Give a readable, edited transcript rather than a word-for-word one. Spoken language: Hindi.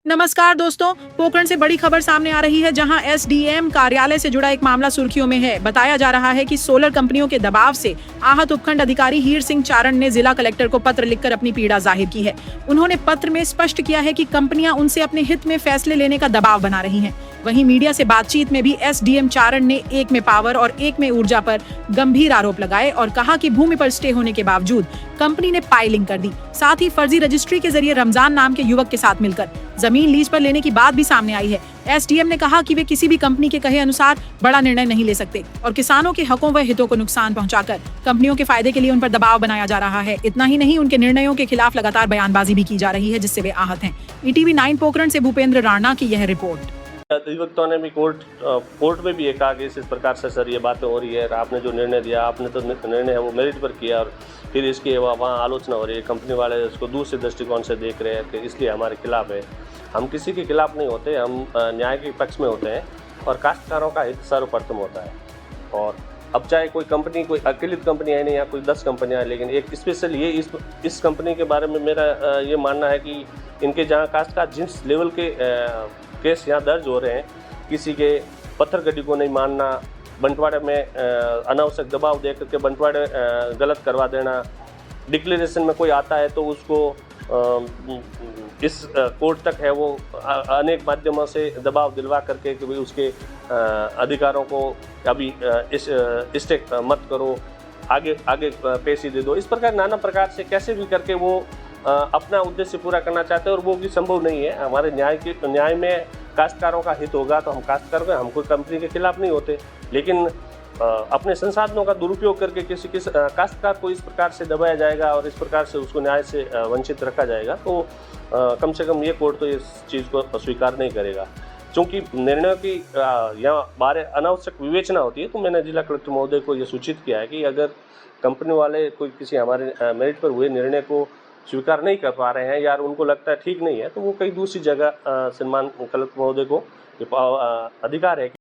नमस्कार दोस्तों, पोखरण से बड़ी खबर सामने आ रही है जहां एसडीएम कार्यालय से जुड़ा एक मामला सुर्खियों में है। बताया जा रहा है कि सोलर कंपनियों के दबाव से आहत उपखंड अधिकारी हीर सिंह चारण ने जिला कलेक्टर को पत्र लिखकर अपनी पीड़ा जाहिर की है। उन्होंने पत्र में स्पष्ट किया है कि कंपनियां उनसे अपने हित में फैसले लेने का दबाव बना रही हैं। वहीं मीडिया से बातचीत में भी एसडीएम चारण ने एक में पावर और एक में ऊर्जा पर गंभीर आरोप लगाए और कहा कि भूमि पर स्टे होने के बावजूद कंपनी ने पाइलिंग कर दी। साथ ही फर्जी रजिस्ट्री के जरिए रमजान नाम के युवक के साथ मिलकर जमीन लीज पर लेने की बात भी सामने आई है। एसडीएम ने कहा कि वे किसी भी कंपनी के कहे अनुसार बड़ा निर्णय नहीं ले सकते और किसानों के हकों व हितों को नुकसान पहुंचाकर कंपनियों के फायदे के लिए उन पर दबाव बनाया जा रहा है। इतना ही नहीं, उनके निर्णयों के खिलाफ लगातार बयानबाजी भी की जा रही है, जिससे वे आहत हैं। ईटीवी 9 पोखरण से भूपेंद्र राणा की यह रिपोर्ट। अधिवक्ताओं ने भी कोर्ट में भी ये कहा कि इस प्रकार से सर ये बातें हो रही है, आपने जो निर्णय दिया, आपने तो निर्णय है वो मेरिट पर किया और फिर इसकी वहाँ आलोचना हो रही है। कंपनी वाले इसको दूसरे दृष्टिकोण से देख रहे हैं कि इसलिए हमारे खिलाफ है। हम किसी के खिलाफ नहीं होते, हम न्याय के पक्ष में होते हैं और काश्तकारों का हित सर्वप्रथम होता है। और अब चाहे कोई कंपनी, कोई अकेली कंपनी है नहीं या कोई 10 कंपनियां हैं, लेकिन एक स्पेशल ये इस कंपनी के बारे में मेरा ये मानना है कि इनके जहाँ काश्तकार जिस लेवल के केस यहाँ दर्ज हो रहे हैं, किसी के पत्थर गड्डी को नहीं मानना, बंटवारे में अनावश्यक दबाव दे करके बंटवारे गलत करवा देना, डिक्लेरेशन में कोई आता है तो उसको इस कोर्ट तक है वो अनेक माध्यमों से दबाव दिलवा करके कि भाई उसके अधिकारों को अभी इस मत करो, आगे पेशी दे दो। इस प्रकार नाना प्रकार से कैसे भी करके वो अपना उद्देश्य पूरा करना चाहते हैं और वो भी संभव नहीं है। हमारे न्याय में काश्तकारों का हित होगा तो हम काश्तकार हम कोई कंपनी के खिलाफ नहीं होते, लेकिन अपने संसाधनों का दुरुपयोग करके किसी काश्तकार को इस प्रकार से दबाया जाएगा और इस प्रकार से उसको न्याय से वंचित रखा जाएगा तो कम से कम ये कोर्ट तो इस चीज़ को स्वीकार नहीं करेगा। क्योंकि निर्णयों की यहाँ बारे अनावश्यक विवेचना होती है, तो मैंने जिला कलेक्टर महोदय को ये सूचित किया है कि अगर कंपनी वाले कोई किसी हमारे मेरिट पर हुए निर्णय को स्वीकार नहीं कर पा रहे हैं या उनको लगता है ठीक नहीं है, तो वो कई दूसरी जगह सम्मान कलेक्टर महोदय को अधिकार है कि